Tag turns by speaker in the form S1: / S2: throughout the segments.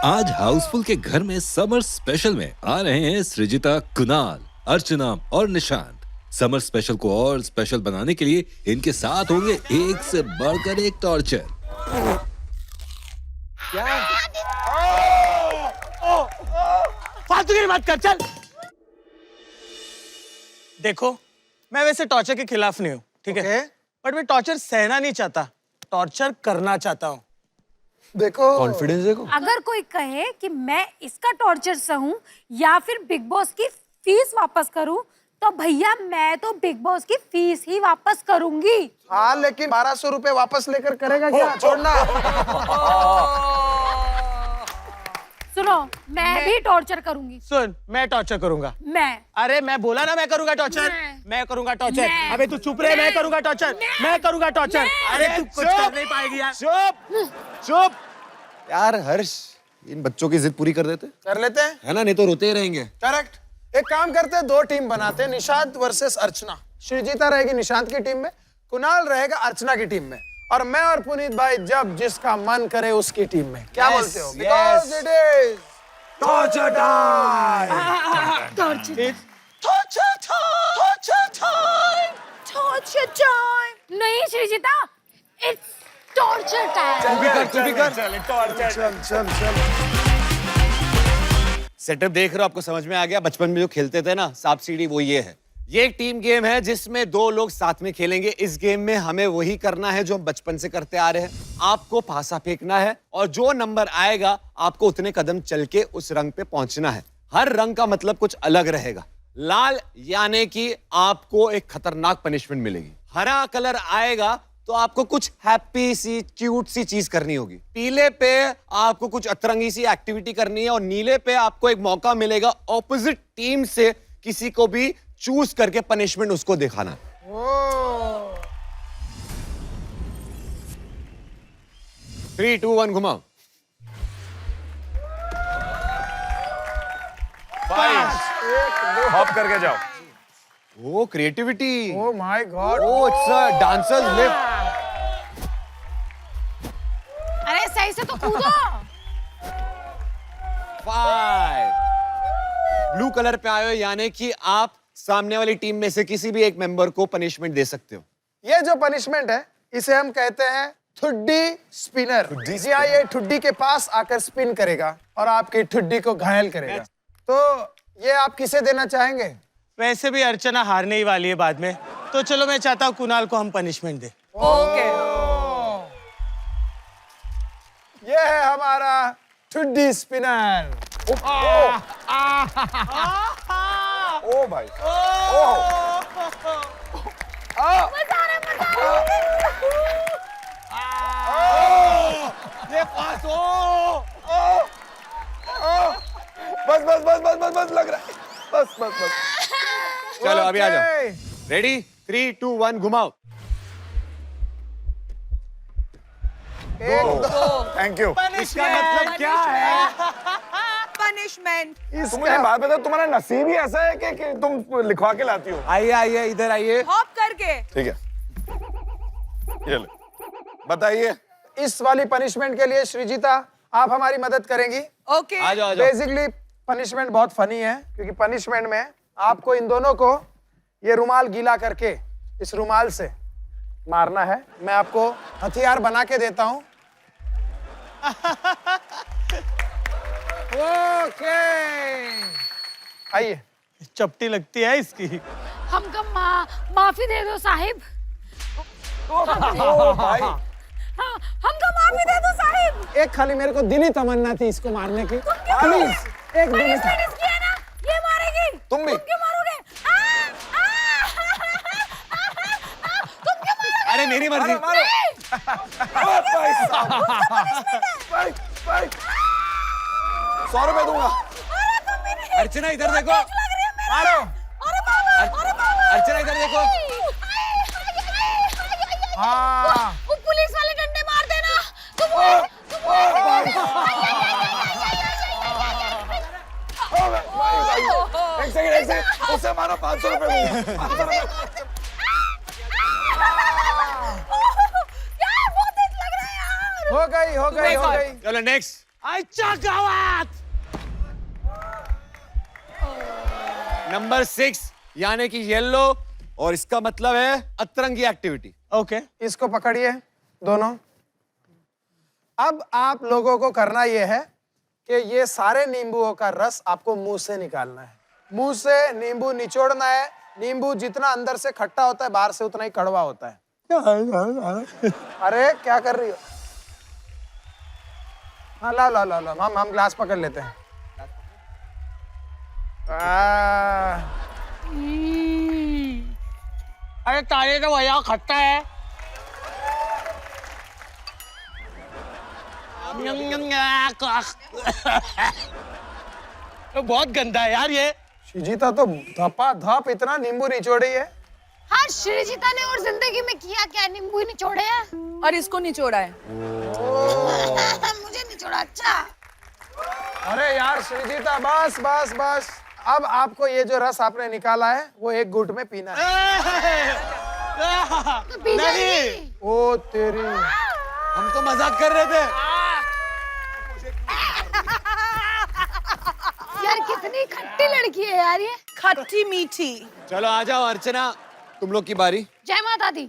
S1: आज हाउसफुल के घर में समर स्पेशल में आ रहे हैं सृजिता, कुणाल, अर्चना और निशांत। समर स्पेशल को और स्पेशल बनाने के लिए इनके साथ होंगे एक से बढ़कर एक टॉर्चर।
S2: क्या? फालतूगिरी मत कर, चल। देखो, मैं वैसे टॉर्चर के खिलाफ नहीं हूँ, ठीक है? बट मैं टॉर्चर सहना नहीं चाहता, टॉर्चर करना चाहता हूँ।
S3: देखो
S2: कॉन्फिडेंस देखो।
S4: अगर कोई कहे कि मैं इसका टॉर्चर सहूं या फिर बिग बॉस की फीस वापस करूं, तो भैया मैं तो बिग बॉस की फीस ही वापस करूंगी।
S3: हाँ, लेकिन 1200 रुपए वापस लेकर करेगा क्या? छोड़ना।
S4: सुनो, मैं भी टॉर्चर करूंगी।
S2: सुन, मैं टॉर्चर करूंगा। अरे मैं बोला ना मैं करूंगा टॉर्चर। मैं करूंगा टॉर्चर। अबे तू चुप रहे, मैं करूंगा टॉर्चर। मैं करूंगा टॉर्चर। अरे तू कुछ कर नहीं पाएगी यार। चुप
S5: यार हर्ष, इन बच्चों की जिद पूरी कर देते
S3: कर लेते हैं,
S5: है ना, नहीं तो रोते ही रहेंगे।
S3: करेक्ट। एक काम करते हैं, 2 टीम बनाते हैं, निशांत वर्सेस अर्चना। सृजिता रहेगी निशांत की टीम में, कुणाल रहेगा अर्चना की टीम में, और मैं और पुनीत भाई जब जिसका मन करे उसकी टीम में। क्या बोलते हो? Because it is
S5: torture time.
S4: Torture time. नहीं सृजिता, इट्स टॉर्चर टाइम।
S5: तू भी कर।
S3: चल।
S5: सेटअप देख रहे हो, आपको समझ में आ गया? बचपन में जो खेलते थे ना सांप सीढ़ी, वो ये है। ये एक टीम गेम है जिसमें 2 लोग साथ में खेलेंगे। इस गेम में हमें वही करना है जो हम बचपन से करते आ रहे हैं। आपको फांसा फेंकना है और जो नंबर आएगा आपको उतने कदम चल के उस रंग पे पहुंचना है। हर रंग का मतलब कुछ अलग रहेगा। लाल यानी कि आपको एक खतरनाक पनिशमेंट मिलेगी। हरा कलर आएगा तो आपको कुछ हैप्पी सी, क्यूट सी चीज करनी होगी। पीले पे आपको कुछ अतरंगी सी एक्टिविटी करनी है, और नीले पे आपको एक मौका मिलेगा ऑपोजिट टीम से किसी को भी चूज करके पनिशमेंट उसको दिखाना। 3, 2, 1 घुमाओ।
S3: 5
S6: हॉप करके जाओ।
S5: Oh creativity.
S3: Oh my God.
S5: Oh it's a dancer's lift.
S4: अरे सही से तो कूदो।
S5: 5 ब्लू कलर पे आए हो, यानी कि आप सामने वाली टीम में से किसी भी एक मेंबर को पनिशमेंट दे सकते हो।
S3: ये जो पनिशमेंट है इसे हम कहते हैं ठुड्डी स्पिनर। जी हाँ, ये ठुड्डी के पास आकर स्पिन करेगा और आपकी ठुड्डी को घायल करेगा। तो ये आप किसे देना चाहेंगे?
S2: वैसे भी अर्चना हारने ही वाली है बाद में, तो चलो मैं चाहता हूँ कुणाल को हम पनिशमेंट दे।
S3: ये है हमारा ठुड्डी स्पिनर।
S6: ओ भाई,
S5: ये पास हो।
S6: बस लग रहा है। बस।
S5: चलो अभी आ जाओ। रेडी? 3, 2, 1 घुमाओ।
S6: Thank you.
S5: इसका मतलब क्या है?
S7: पनिशमेंट।
S6: तुम मुझे बात बताओ, तुम्हारा नसीब ही ऐसा है कि तुम लिखवा के लाती हो।
S5: आइए इधर आइए।
S7: हॉप करके।
S6: ठीक है, ये ले, बताइए।
S3: इस वाली पनिशमेंट के लिए सृजिता आप हमारी मदद करेंगी।
S7: ओके।
S5: आ जाओ।
S3: बेसिकली पनिशमेंट बहुत फनी है, क्योंकि पनिशमेंट में आपको इन दोनों को ये रुमाल गीला करके इस रुमाल से मारना है। मैं आपको हथियार बना के देता हूं। ओके, आइए।
S2: चपटी लगती है इसकी।
S4: हमको माफी दे दो साहिब।
S6: भाई,
S4: हाँ, हमको माफी दे दो साहिब।
S3: एक खाली मेरे को दिली तमन्ना थी इसको मारने की। प्लीज एक दिन
S4: इसकी है ना, ये मारेगी।
S6: तुम भी।
S4: क्यों मारोगे? तुम क्यों मारोगे?
S5: अरे मेरी मर्जी।
S6: भाई, 100 रुपए दूंगा।
S5: अर्चना इधर देखो।
S3: मारो।
S5: अर्चना इधर देखो।
S3: हाँ,
S4: वो पुलिस वाले डंडे मार देना।
S6: एक सेकंड, उससे मारो। 500 रुपए दूंगा। 500 रुपए।
S3: हो गई।
S5: चलो नेक्स्ट।
S2: आयच्या गावात.
S5: नंबर 6 यानी कि येलो, और इसका मतलब है अतरंगी एक्टिविटी.
S2: ओके.
S3: इसको पकड़िए दोनों. अब आप लोगों को करना यह है कि ये सारे नींबुओं का रस आपको मुंह से निकालना है. मुंह से नींबू निचोड़ना है. नींबू जितना अंदर से खट्टा होता है बाहर से उतना ही कड़वा होता है. अरे क्या कर रही हो? हाँ ला ला ला ला हम ग्लास पकड़ लेते हैं.
S2: अरे तारे तो भैया खट्टा है. तो बहुत गंदा है यार ये.
S3: श्रीजीता तो धपा धप इतना नींबू निचोड़ी है.
S4: हाँ, श्रीजीता ने और जिंदगी में किया क्या? नींबू ही निचोड़े हैं.
S7: और इसको निचोड़ा है.
S4: मुझे निचोड़ा. अच्छा.
S3: अरे यार श्रीजीता बस बस बस. अब आपको ये जो रस आपने निकाला है वो एक घूंट में पीना है.
S4: तो पी जाएगी.
S3: ओ तेरी.
S5: हम तो मजाक कर रहे थे.
S4: यार कितनी खट्टी लड़की है यार ये.
S7: खट्टी मीठी.
S5: चलो आ जाओ अर्चना, तुम लोग की बारी.
S4: जय माता दी.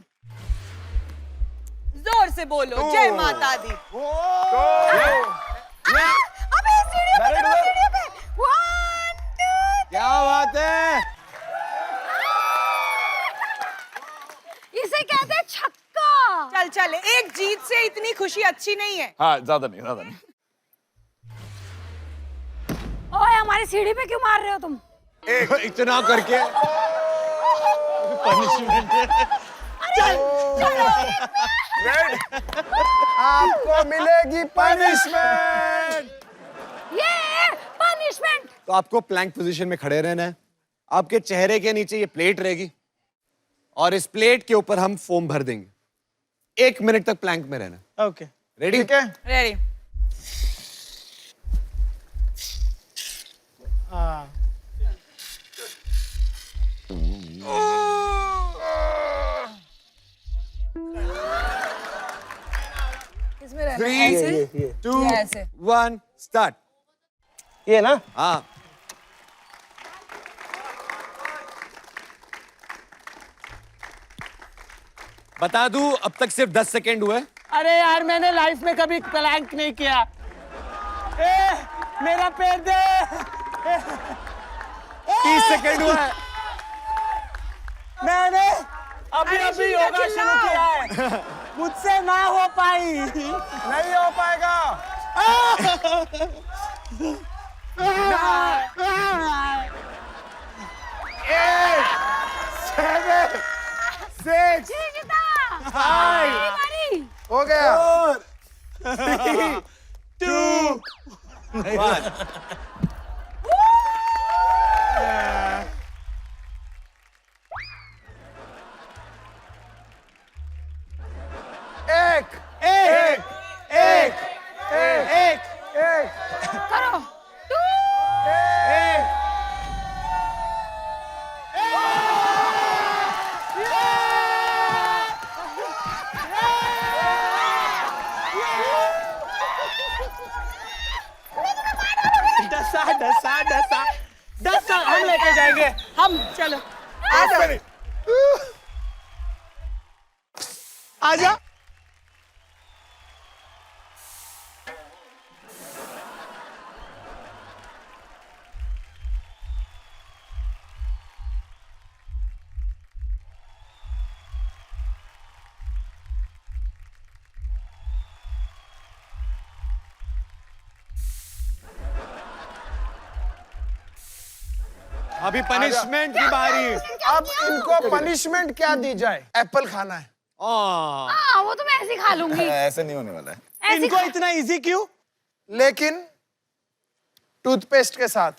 S7: जोर से बोलो जय माता दी.
S4: अबे सीढ़ियों पे चढ़ो, सीढ़ियों पे. 1 2.
S5: क्या बात है.
S4: इसे कहते हैं छक्का.
S7: चल चल, एक जीत से इतनी खुशी अच्छी नहीं है.
S6: हाँ ज्यादा नहीं.
S4: ओए हमारी सीढ़ी पे क्यों मार रहे हो तुम?
S5: इतना करके
S2: पनिशमेंट.
S3: आपको मिलेगी पनिशमेंट.
S4: ये पनिशमेंट.
S5: तो आपको प्लैंक पोजीशन में खड़े रहना है. आपके चेहरे के नीचे ये प्लेट रहेगी और इस प्लेट के ऊपर हम फोम भर देंगे. 1 मिनट तक प्लैंक में रहना.
S2: ओके.
S5: रेडी?
S3: ठीक है.
S7: रेडी. इसमें रहना.
S5: 3 2
S7: ऐसे.
S5: 1 स्टार्ट.
S2: ये ना.
S5: हाँ. बता दूं अब तक सिर्फ 10 सेकेंड हुए.
S2: अरे यार मैंने लाइफ में कभी प्लैंक नहीं किया. मेरा पैर दे.
S5: 30 सेकेंड हुआ है.
S2: मैंने अभी अभी योगा शुरू किया है. मुझसे ना हो पाई.
S3: नहीं हो पाएगा.
S5: 7 6 5
S3: हो गया.
S5: 3 2 1.
S3: एक
S5: एक एक
S3: एक एक
S4: करो. 2.
S2: दस हम लेके जाएंगे. हम.
S7: चलो आ जाओ.
S2: आजा.
S5: अभी पनिशमेंट की बारी.
S3: अब इनको पनिशमेंट क्या दी जाए? एप्पल खाना है.
S4: हाँ, वो तो मैं ऐसे ही खा लूंगी.
S6: ऐसे नहीं होने वाला है.
S4: ऐसे
S2: इनको इतना इजी क्यों?
S3: लेकिन टूथपेस्ट के साथ.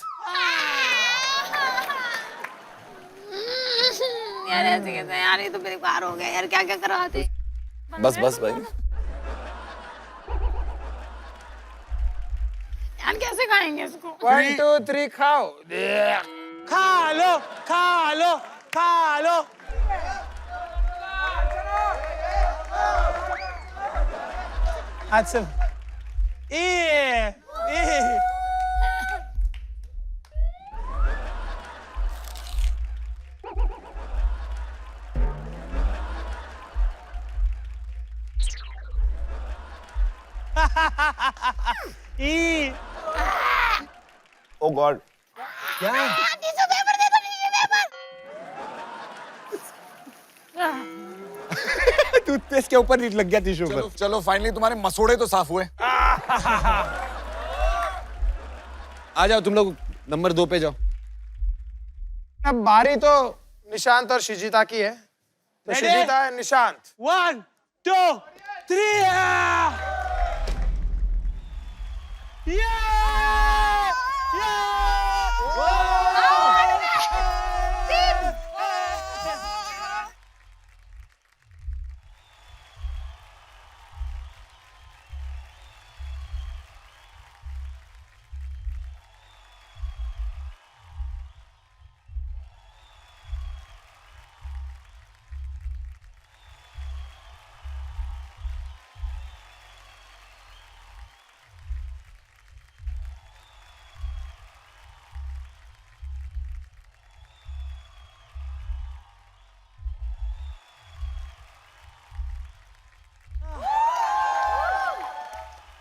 S4: यार ऐसे कैसे यार, ये तो मेरे बार हो गया यार. क्या क्या करवाते.
S6: बस बस भाई.
S4: यार कैसे खाएंगे इसको?
S3: 1 2 3 खाओ.
S2: खा लो खा लो खा लो. अच्छा. ये ई
S6: ओ गॉड
S5: टूथपेस्ट के ऊपर लग गया टिश्यू
S6: चलो
S5: पर।
S6: चलो फाइनली तुम्हारे मसोड़े तो साफ हुए।
S5: आ जाओ तुम लोग नंबर 2 पे जाओ।
S3: अब बारी तो निशांत और शिजिता की है, तो
S2: Ready?
S3: शिजिता है निशांत।
S2: 1 2 3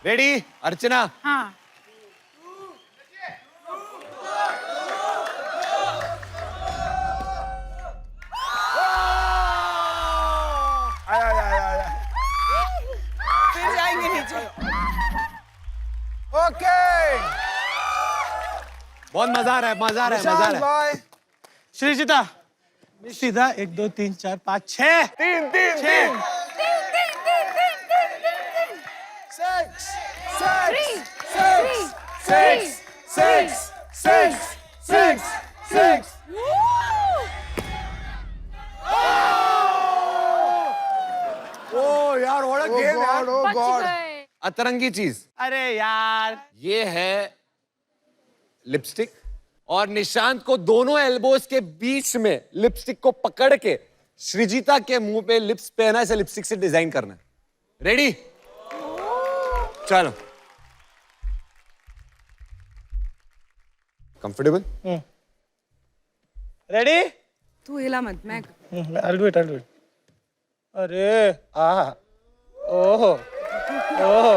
S5: रेडी अर्चना?
S4: हाँ
S7: फिर जाएंगे नीचे।
S3: ओके
S5: बहुत मजा आ रहा है, मजा आ रहा है, मजा आ
S3: निशांत
S5: रहा है।
S3: भाई,
S2: श्रीजिता सीधा 1 2 3 4 5 6
S6: तीन तीन तीन
S3: 6
S6: ओ यार व्हाट अ गेम यार।
S3: oh God.
S5: अतरंगी चीज
S2: अरे यार
S5: ये है लिपस्टिक, और निशांत को दोनों एल्बोज के बीच में लिपस्टिक को पकड़ के सृजिता के मुंह पे लिप्स पे है ना, ऐसे लिपस्टिक से डिजाइन करना है। रेडी? चलो। कंफर्टेबल?
S2: रेडी
S7: तू हिला मत, मैं
S2: I'll do it अरे आ ओहो ओहो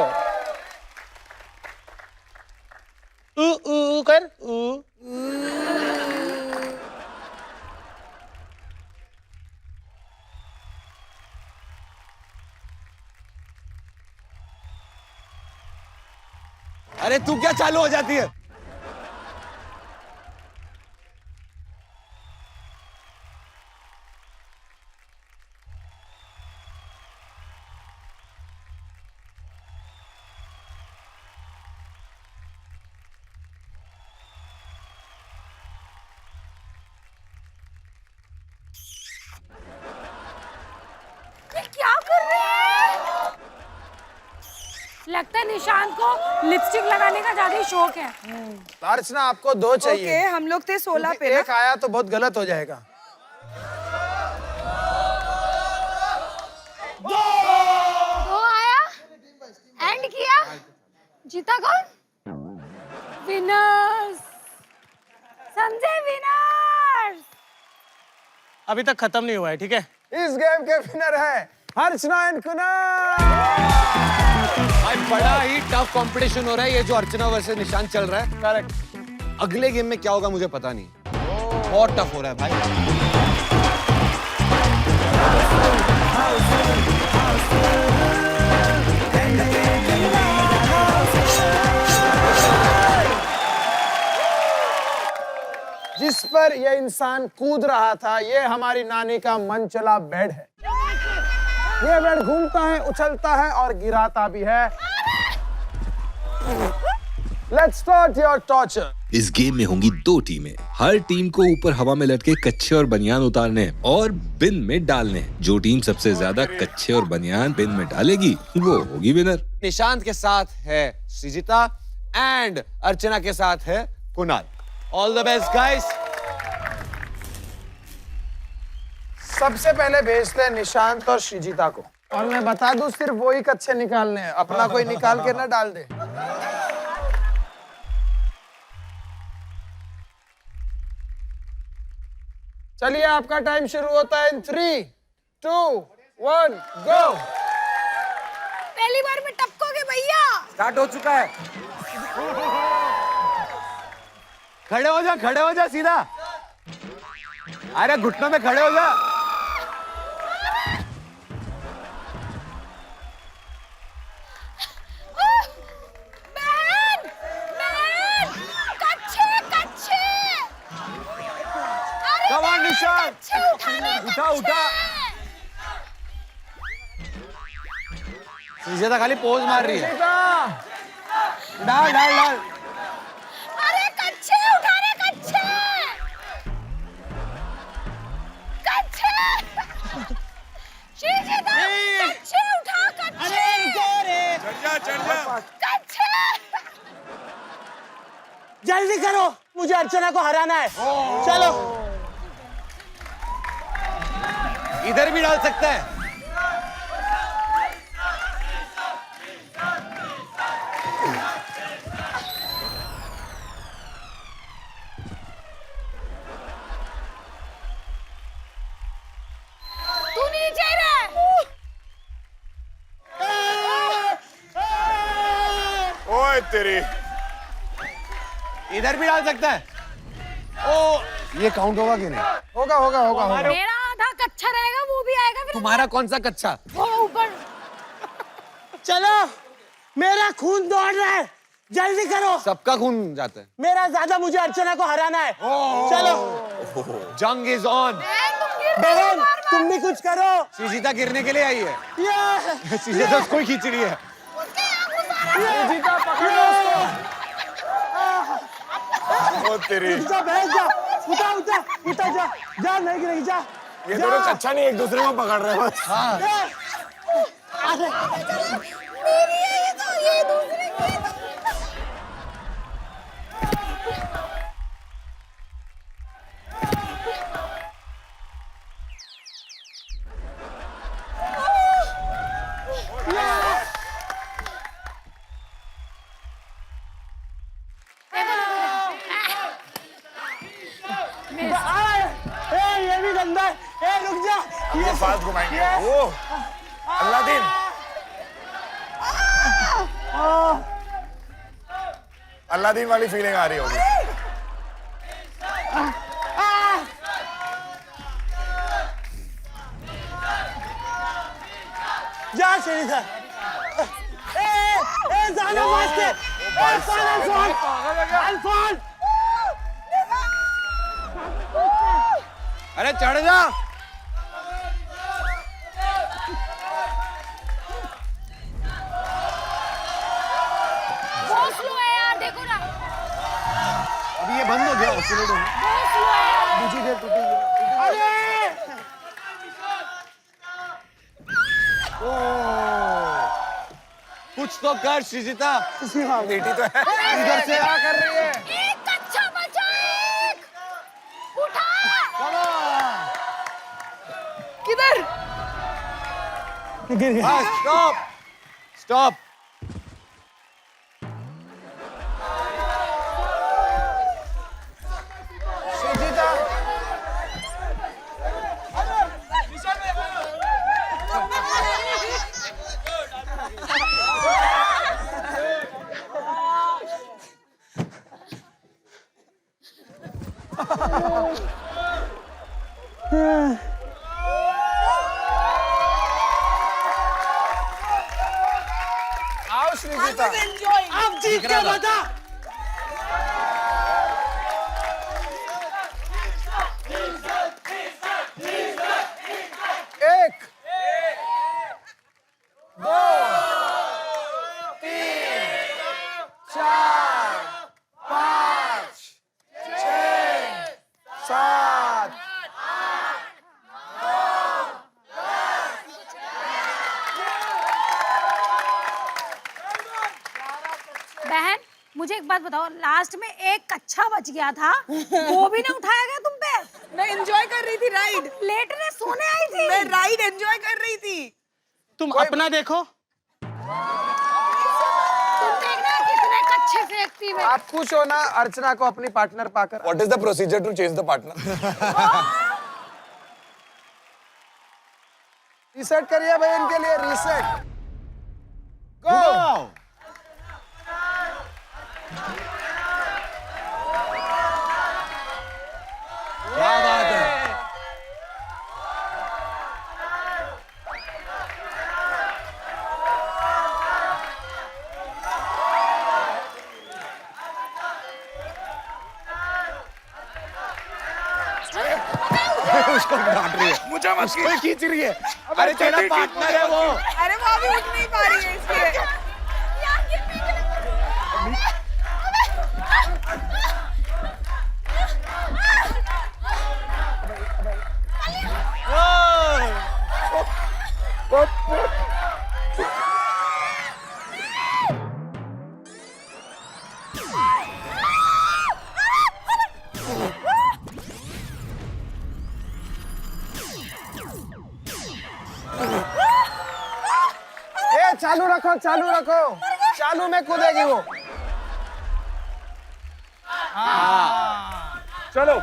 S2: ऊ कर ऊ
S5: अरे तू क्या चालू हो जाती है?
S4: ये क्या कर रहे हैं? लगता है निशांत को लिपस्टिक लगाने का ज्यादा ही शौक है।
S3: अर्चना आपको 2
S7: ओके
S3: चाहिए,
S7: हम लोग थे 16 पे
S3: एक
S7: ना।
S3: आया तो बहुत गलत हो जाएगा।
S4: दो आया एंड किया, जीता कौन? विनर्स, समझे? विनर्स।
S2: अभी तक खत्म नहीं हुआ है, ठीक है?
S3: इस गेम के विनर है अर्चना एंड कुणाल।
S5: भाई बड़ा ही टफ कंपटीशन हो रहा है ये जो अर्चना वर्सेस निशांत चल रहा है।
S3: करेक्ट।
S5: अगले गेम में क्या होगा मुझे पता नहीं, बहुत टफ हो रहा है भाई।
S3: जिस पर यह इंसान कूद रहा था, ये हमारी नानी का मन चला बेड है। ये बेड घूमता है, उछलता है और गिराता भी है। Let's start your torture.
S1: इस गेम में होंगी 2 टीमें। हर टीम को ऊपर हवा में लटके कच्छे और बनियान उतारने और बिन में डालने। जो टीम सबसे ज्यादा कच्छे और बनियान बिन में डालेगी वो होगी विनर।
S5: निशांत के साथ है सृजिता एंड अर्चना के साथ है Kunal. All the best guys.
S3: सबसे पहले भेजते हैं निशांत और श्रीजिता को, और मैं बता दूं सिर्फ वो ही कच्छे निकालने हैं, अपना कोई निकाल के ना डाल दे। चलिए आपका टाइम शुरू होता है इन 3, 2, 1 गो।
S4: पहली बार में टपकोगे
S7: भैया।
S5: स्टार्ट हो चुका है। खड़े हो जा सीधा। अरे घुटनों में खड़े हो जा।
S4: बहन, बहन, कच्चे, कच्चे। अरे
S5: Come on, निशांत।
S4: कच्चे उठाने,
S5: उठा उठा। सुजाता खाली पोज मार रही है। डाल डाल डाल।
S4: अरे कच्चे उठाने, कच्चे, कच्चे। श्रीजिता, कच्चे उठा, कच्चे।
S6: चढ़ जा।
S4: कच्चे।
S2: जल्दी करो, मुझे अर्चना को हराना है। चलो।
S5: इधर भी डाल सकता है।
S4: तू नीचे रह।
S6: ओए तेरी।
S5: इधर भी डाल सकता है। ओ, ये काउंट होगा कि नहीं?
S3: होगा होगा होगा होगा।
S4: मेरा आधा कच्चा रहेगा, वो भी आएगा फिर।
S5: तुम्हारा कौन सा कच्चा?
S4: वो ऊपर।
S2: चलो, मेरा खून दौड़ रहा है, जल्दी करो।
S5: सबका खून जाता है।
S2: मेरा ज्यादा, मुझे अर्चना को हराना है। चलो।
S5: जंग इज ऑन।
S2: बहन, तुम भी कुछ करो।
S5: सुजीता गिरने के लिए आई है।
S2: ये
S5: सुजीता उसको ही खींच रही है।
S3: जीता पकड़ो उसको।
S6: ओ तेरी।
S2: जा बहन, जा। उठा उठा उठा, जा जा, नहीं गिरेगी, जा।
S6: ये दोनों कच्चा नहीं एक दूसरे को पकड़ रहे हैं बस।
S4: मेरी है ये तो, ये दूसरे की है।
S2: ये भी गंदा है। रुक जा।
S6: ये फास्ट घुमाएंगे। ओ अल्लादीन। अल्लादीन वाली फीलिंग आ रही होगी।
S2: जा श्रीजिता। जाना मत। अल्फान।
S5: अरे चढ़ जा।
S4: बहुत स्लो है यार, देखो ना।
S5: अभी ये बंद हो गया।
S4: बहुत स्लो है यार।
S5: कुछ तो कर श्रीजिता।
S6: बेटी तो है।
S5: इधर से
S3: क्या कर रही है?
S4: एक कच्चा बचा, एक। उठा।
S2: किधर? गिर गया।
S5: Stop stop.
S3: श्रीजिता। आओ श्रीजिता।
S2: अब जीत के बता।
S3: एक, दो, तीन, चार, पाँच, छः, सात,
S4: बहन, मुझे एक बात बताओ, लास्ट में एक कच्चा बच गया था, वो भी ना उठाया गया तुम पे?
S7: मैं एंजॉय कर रही थी राइड।
S4: लेटने सोने आई थी।
S7: मैं राइड एंजॉय कर रही थी।
S2: तुम अपना देखो।
S4: तुम देखना कितने कच्चे फेंकती मैं।
S3: आप खुश हो ना अर्चना को अपनी पार्टनर पाकर?
S6: What is the procedure to change the partner?
S3: Reset करिए भाई इनके लिए, रीसेट। गो।
S6: क्या मस्ती
S5: खींच रही है। अरे तेरा पार्टनर है वो।
S7: अरे वो अभी उठ नहीं पा रही है इसलिए।
S3: ए चालू रखो चालू में कूदेगी वो।
S6: चलो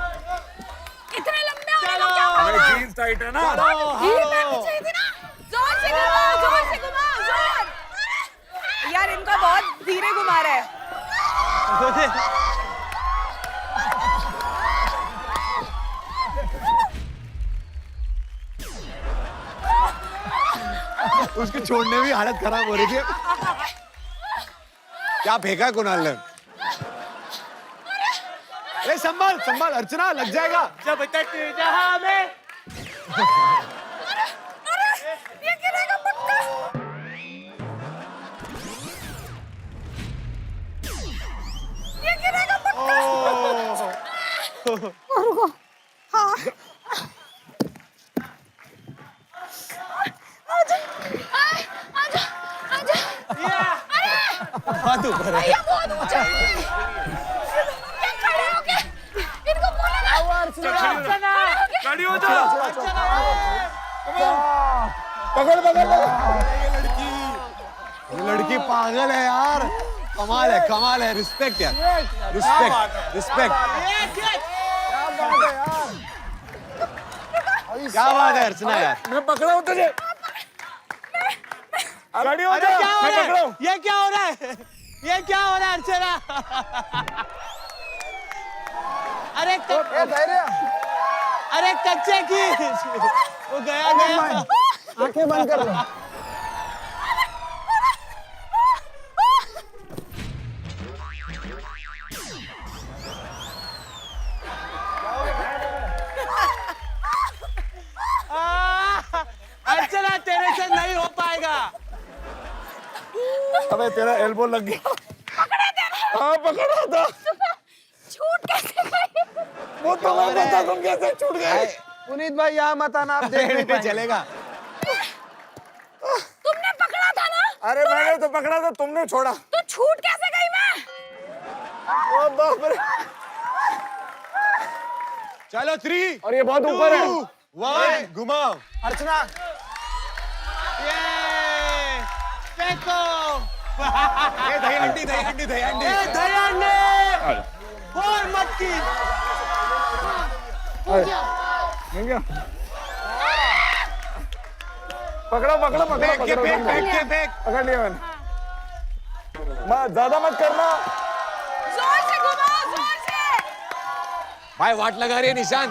S4: इतने लंबे होने को क्या
S6: अरे जीन्स टाइट है ना।
S4: हील पहननी चाहिए थी ना।
S7: जोर से घुमाओ, जोर से घुमाओ, जोर। यार इनका बहुत धीरे घुमा रहा है।
S5: उसके छोड़ने में हालत खराब हो रही थी। क्या फेंका कुणाल ने? अरे संभाल संभाल अर्चना, लग जाएगा।
S2: जब तक जहां में
S4: ये गिरेगा पक्का। ये गिरेगा पक्का। रुको। हाँ। आजा।
S5: हाथ ऊपर है।
S4: भैया बहुत ऊंचा है। ये खड़े होके इनको बोले ना।
S6: खड़ी हो जाओ।
S5: ये लड़की पागल है यार। कमाल है। रिस्पेक्ट यार, रिस्पेक्ट। क्या बात है अर्चना यार।
S6: मैं पकड़ा हूँ तुझे। खड़ी हो
S2: अरे
S6: जाओ।
S2: क्या हो
S6: मैं
S2: रहा
S6: पकड़ा
S2: है?
S6: हूँ।
S2: ये क्या हो रहा है? ये क्या हो रहा है अर्चना? अरे
S3: ए धैर्य,
S2: अरे कच्चे की वो गया।
S3: आंखें बंद कर लो।
S2: अर्चना तेरे से नहीं हो पाएगा।
S6: अबे तेरा एल्बो लग गया। हाँ पकड़ा था।
S4: छूट कैसे गई?
S6: वो तो मैं बता तुम कैसे छूट गए।
S3: पुनीत भाई यहाँ मत आना, आप देख नहीं पाएंगे।
S5: चलेगा।
S4: तुमने पकड़ा था ना?
S6: अरे मैंने तो पकड़ा था, तुमने छोड़ा।
S4: तो छूट कैसे गई मैं?
S6: ओ बाप रे।
S5: चलो 3
S6: और ये बहुत ऊपर है।
S5: 1 घुमाओ।
S3: अर्चना
S2: ये फेंको।
S5: दही हंडी
S2: दयान ने और मत की।
S6: मिल गया। पकड़ो
S5: फेंक फेंक।
S6: पकड़ लिया मैंने। मत ज्यादा मत करना।
S7: जोर से घुमाओ, जोर से।
S5: भाई वाट लगा रही है निशान।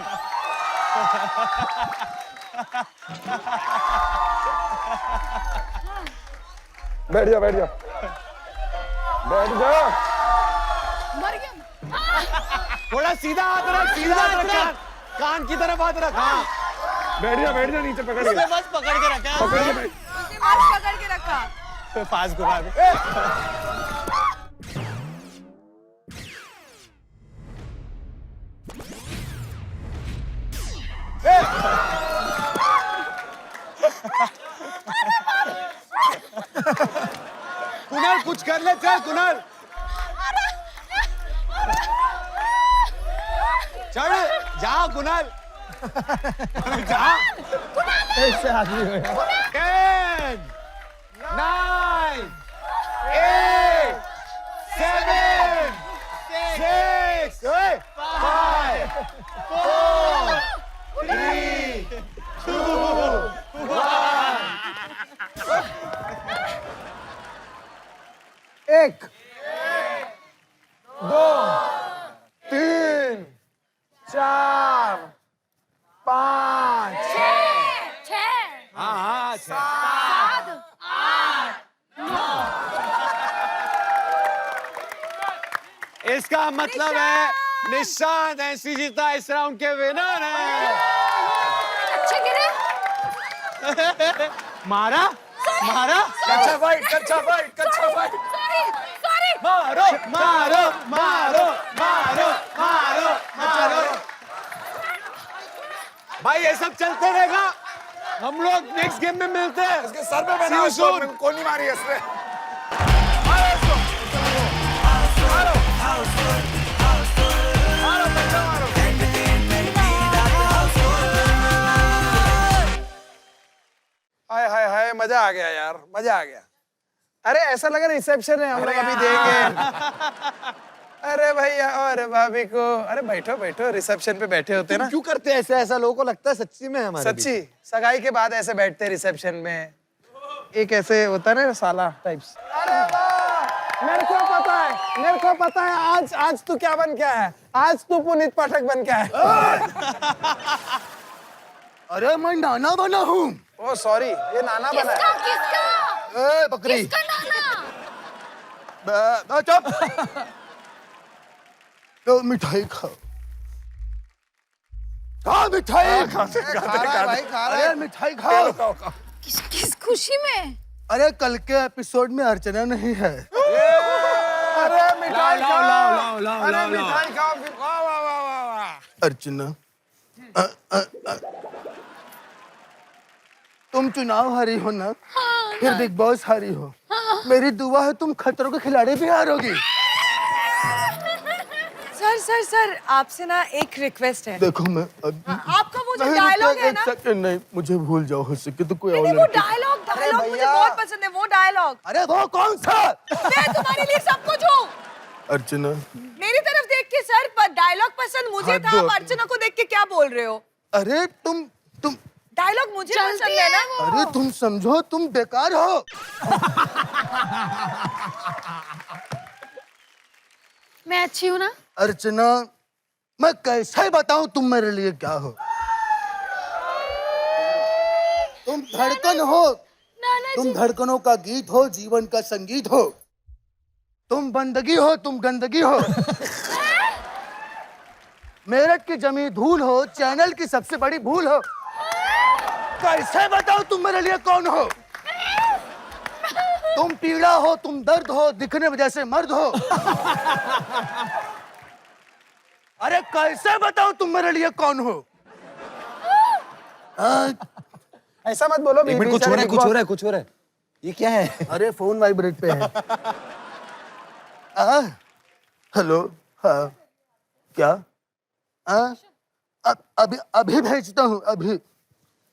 S6: बैठ जा।
S4: मर गया।
S5: थोड़ा सीधा हाथ रख। कान की तरफ हाथ रख। हाँ
S6: बैठ जा नीचे पकड़
S2: उसने
S6: के।
S2: बस पकड़ के रखा।
S6: पकड़ के बैठ।
S7: उसने बस पकड़ के रखा।
S2: पास घुमा दे।
S5: कुणाल कुछ कर ले, चल कुणाल। चल जा कुणाल। जा।
S3: ऐसे आदमी हो यार।
S5: 10 9 8 7 6 5 4 3
S3: एक, 2, 3, 4, 5,
S4: 6
S5: हाँ
S4: 7
S5: इसका मतलब है निशांत एनसी जीता इस राउंड के विनर है।
S4: अच्छे गिरे।
S2: मारा मारा
S6: कच्चा फाइट कच्चा फाइट कच्चा फाइट
S4: सॉरी
S2: मारो मारो मारो मारो मारो मारो भाई ये सब चलते रहेगा हम लोग नेक्स्ट गेम में मिलते हैं
S6: इसके सर पे
S2: See
S6: बना
S2: you soon.
S6: उसको कोनी मारी है इसने
S3: हाय हाय हाय मजा आ गया यार, मजा आ गया। अरे ऐसा लगा रिसेप्शन है, हम लोग अभी देंगे। अरे भैया और भाभी को, अरे बैठो बैठो, रिसेप्शन पे बैठे होते ना।
S5: क्यों करते हैं ऐसे? ऐसा लोगों को लगता है सच्ची में हमारे बीच।
S3: सच्ची सगाई के बाद ऐसे बैठते हैं रिसेप्शन में, एक ऐसे होता है ना साला टाइप्स। अरे वाह, मेरे को पता है, मेरे को पता है आज तू क्या बन क्या है, आज तू पुनीत पाठक बन क्या है।
S8: अरे मैं नाना बना हूँ।
S3: ओ सॉरी, ये नाना बना है।
S4: किसका
S8: ए बकरी
S4: किसका नाना?
S8: चुप। तो मिठाई खाओ, खा मिठाई।
S3: खा रहा है भाई, खा रहा है।
S8: अरे मिठाई खाओ।
S4: किस खुशी में?
S8: अरे कल के एपिसोड में अर्चना नहीं है।
S3: अरे मिठाई
S2: लाओ,
S3: खाओ,
S2: लाओ, लाओ, लाओ,
S3: अरे
S2: लाओ,
S3: मिठाई खाओ, वाह वाह वाह वाह वाह।
S8: अर्चना तुम चुनाव हारी हो ना, फिर बिग बॉस हारी हो। मेरी दुआ है तुम खतरों के खिलाड़ी भी हारोगी।
S7: सर सर सर आपसे ना एक रिक्वेस्ट है।
S8: देखो मैं
S7: आपका वो जो
S8: नहीं,
S7: डायलॉग है
S8: एक
S7: ना,
S8: सेकंड, नहीं मुझे भूल जाओ, हो सके तो कोई और
S7: नहीं वो
S8: लड़की।
S7: डायलॉग डायलॉग मुझे
S3: भैया।
S7: बहुत पसंद है, वो डायलॉग।
S8: अरे वो कौन सा?
S7: मैं तुम्हारे लिए सब कुछ हूँ।
S8: अर्चना
S7: मेरी तरफ देख के सर, पर डायलॉग पसंद मुझे
S8: हाथ
S7: था।
S8: दो।
S7: आप अर्चना को देख के क्या बोल रहे हो?
S8: अरे तुम
S7: डायलॉग मुझे पसंद है ना।
S8: अरे तुम समझो तुम बेकार हो।
S4: मैं अच्छी हूँ ना?
S8: अर्चना मैं कैसे बताऊं तुम मेरे लिए क्या हो? तुम धड़कन हो,
S4: नाना
S8: तुम धड़कनों का गीत हो, जीवन का संगीत हो। तुम बंदगी हो, तुम गंदगी हो। मेरठ की जमी धूल हो, चैनल की सबसे बड़ी भूल हो। कैसे बताओ तुम मेरे लिए कौन हो? तुम पीड़ा हो, तुम दर्द हो, दिखने में जैसे मर्द हो। अरे कैसे बताओ तुम मेरे लिए कौन हो?
S3: ऐसा मत बोलो।
S5: एक मिनट, कुछ हो रहा है, कुछ हो रहा है, कुछ हो रहा है। ये क्या है?
S8: अरे फोन वाइब्रेट पे है। हेलो, हाँ क्या? अभी अभी भेजता हूँ, अभी।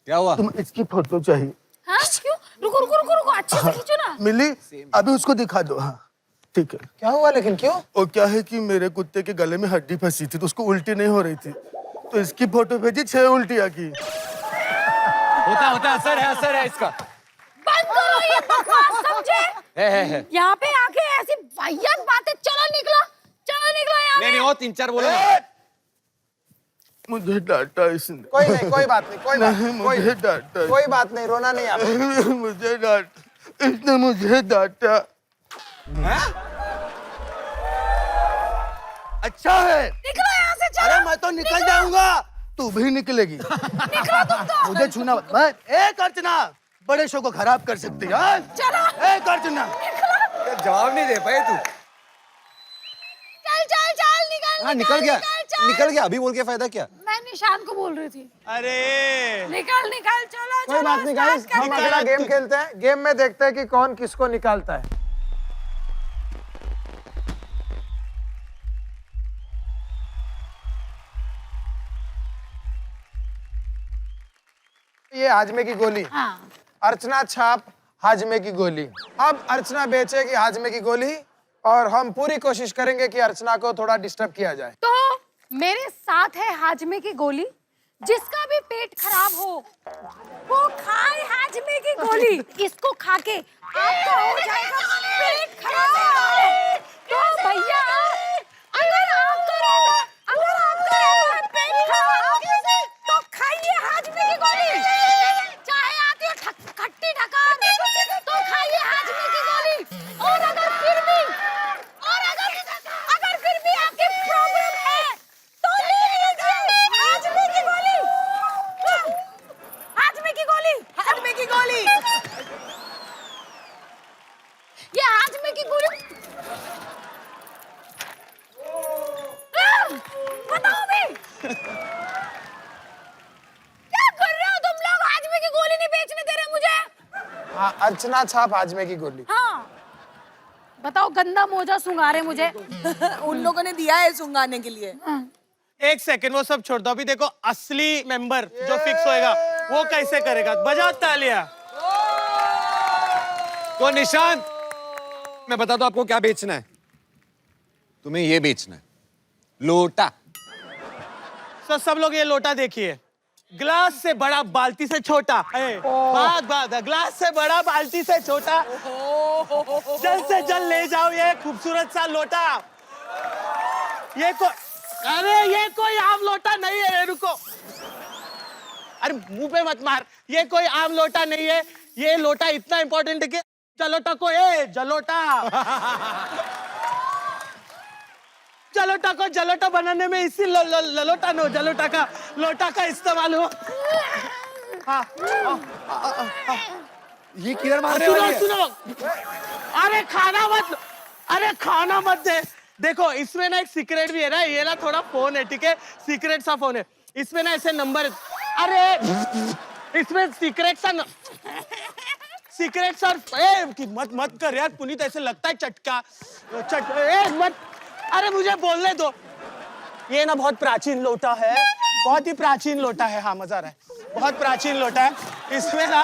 S5: क्या हुआ?
S8: तुम इसकी फोटो चाहिए।
S4: हाँ क्यों? रुको रुको रुको रुको, अच्छे से खींचो ना।
S8: मिली, अभी उसको दिखा दो। हाँ ठीक है।
S3: क्या हुआ लेकिन, क्यों?
S8: और क्या है कि मेरे कुत्ते के गले में हड्डी फंसी थी तो उसको उल्टी नहीं हो रही थी, तो इसकी फोटो भेजी, 6 उल्टियाँ की।
S2: होता असर है इसका।
S4: बंद करो ये बकवास, समझे?
S5: है।
S4: यहाँ पे आके ऐसी वाहियात बातें। चलो निकलो यहाँ
S5: नहीं
S4: से।
S5: नहीं, और 3-4 बोलो ना।
S8: मुझे डांटा इसने।
S3: कोई नहीं, कोई बात नहीं, कोई बात
S8: नहीं,
S3: नहीं,
S8: मुझे डांटा।
S3: कोई बात नहीं, रोना नहीं आता।
S8: मुझे डांटा, इसने मुझे डांटा। अच्छा है।
S4: निकलो यहाँ से, चलो।
S8: अरे मैं तो निकल जाऊंगा, तू भी निकलेगी।
S4: निकलो तुम तो।
S8: मुझे छूना मत। मैं एक अर्चना बड़े शो को खराब कर सकती है।
S4: चलो।
S8: एक अर्चना।
S5: जवाब नहीं दे पाए तू।
S4: चल चल चल निकल।
S5: हाँ निकल गया, निकल गया। अभी बोल के फायदा क्या?
S4: मैं निशान को बोल रही थी।
S2: अरे
S4: निकल निकल, चलो
S3: कोई बात नहीं गाइस, हम अगला गेम खेलते हैं। गेम में देखते हैं कि कौन किसको निकालता है। ये हाजमे की गोली।
S4: हाँ।
S3: अर्चना छाप हाजमे की गोली। अब अर्चना बेचेगी हाजमे की गोली और हम पूरी कोशिश करेंगे कि अर्चना को थोड़ा डिस्टर्ब किया जाए।
S4: तो मेरे साथ है हाजमे की गोली। जिसका भी पेट खराब हो वो खाए हाजमे की गोली। इसको खा के आपका हो जाएगा पेट खराब। तो भैया अगर आपका रहता पेट खराब तो खाइए हाजमे की गोली। चाहे आती हो खट्टी ढकार तो खाइए हाजमे की गोली। और अगर फिर भी आपकी प्रॉब्लम है तो ले लीजिए हाजमे की गोली। हाजमे की गोली।
S3: अर्चना छाप हाजमे की गोली।
S4: हाँ बताओ, गंदा मोजा सुंघारे मुझे।
S7: उन लोगों ने दिया है सुंगाने के लिए।
S2: एक सेकंड, वो सब छोड़ दो, अभी देखो असली मेंबर जो फिक्स होएगा वो कैसे करेगा। बजाओ तालियां।
S5: तो निशांत, मैं बताता हूं आपको क्या बेचना है। तुम्हें ये बेचना है, लोटा।
S2: तो सब लोग ये लोटा देखिए, ग्लास से बड़ा बाल्टी से छोटा। बात ग्लास से बड़ा बाल्टी से छोटा। जल्द से जल्द ले जाओ ये खूबसूरत सा लोटा। अरे ये कोई आम लोटा नहीं है, रुको। अरे मुंह पे मत मार, ये कोई आम लोटा नहीं है। ये लोटा इतना इंपॉर्टेंट है कि जलोटा को जलोटा बनाने में इसी जलोटा का लोटा का इस्तेमाल हो। हाँ,
S5: ये किधर मार रहे हो?
S2: सुनो, अरे खाना मत दे। देखो इसमें ना एक सीक्रेट भी है ना, ये ना थोड़ा फोन है, ठीक है, सीक्रेट सा फोन है। इसमें ना ऐसे नंबर, अरे इसमें सीक्रेट सा मत कर यार पुनीत, ऐसे लगता है चटका मत। अरे मुझे बोलने दो। ये ना बहुत प्राचीन लोटा है, बहुत ही प्राचीन लोटा है। हाँ मजा आ रहा है, बहुत प्राचीन लोटा है। इसमें ना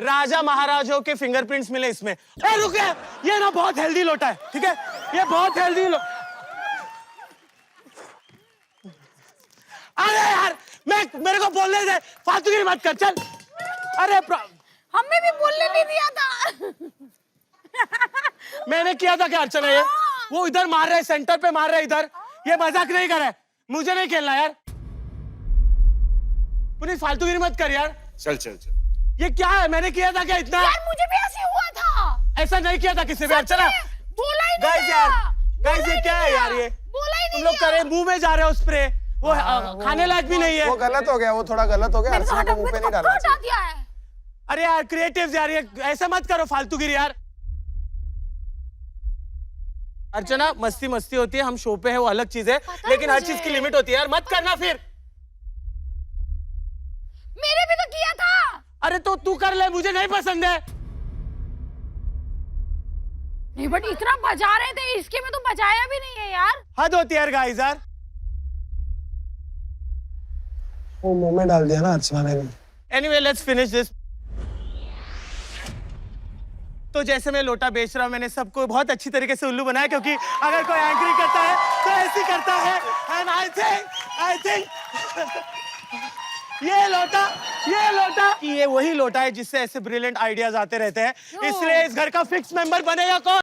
S2: राजा महाराजाओं के फिंगरप्रिंट्स मिले इसमें। रुके, ये ना बहुत हेल्दी लोटा है, ठीक है, ये बहुत हेल्दी अरे यार मेरे को बोलने दे, फालतूगिरी मत कर, चल। अरे
S4: हमें भी बोलने नहीं दिया था।
S2: मैंने किया था क्या अर्चना? ये वो इधर मार रहे, सेंटर पे मार रहे इधर। ये मजाक नहीं कर रहा है, मुझे नहीं खेलना यार। पुनीत फालतूगिरी मत कर यार।
S5: चल चल चल।
S2: ये क्या है? मैंने किया था क्या इतना?
S4: यार मुझे भी ऐसे हुआ था।
S2: ऐसा नहीं किया था किसी भी अर्चना।
S4: बोला ही नहीं
S2: गाइस
S4: दिया।
S2: यार,
S4: बोला
S2: गाइस
S4: ही
S2: ये
S4: नहीं
S2: क्या है
S4: दिया।
S2: यार? ये
S4: बोला ही
S2: तुम
S4: नहीं
S2: लोग
S4: दिया।
S2: करे मुंह में जा रहे हो स्प्रे, वो खाने लायक भी नहीं है।
S3: वो गलत हो गया, वो थोड़ा गलत हो गया।
S4: मैंने तो
S3: अर्चना को मुंह पे नहीं डालना
S4: हटा
S3: चाहिए।
S4: दिया है।
S2: अरे यार क्रिएटिव्स यार, ये ऐसा मत करो फालतूगिरी यार। अर्चना मस्ती मस्ती होती है, हम शो पे है वो अलग चीज है, लेकिन हर चीज की लिमिट होती है यार, मत करना फिर।
S4: मेरे भी तो किया था।
S2: अरे तो तू कर ले, मुझे नहीं पसंद है।
S4: नहीं बट इतना बजा रहे थे, इसके में तो बजाया भी नहीं है यार।
S2: हद होती है यार गाइस यार।
S3: वो मुंह में डाल दिया ना अर्चना ने।
S2: Anyway let's finish this. तो जैसे मैं लोटा बेच रहा हूं, मैंने सबको बहुत अच्छी तरीके से उल्लू बनाया, क्योंकि अगर कोई एंकरिंग करता है तो ऐसे करता है। एंड आई थिंक ये लोटा ये वही लोटा है जिससे ऐसे ब्रिलियंट आइडियाज आते रहते हैं। इसलिए इस घर का फिक्स मेंबर बनेगा कौन?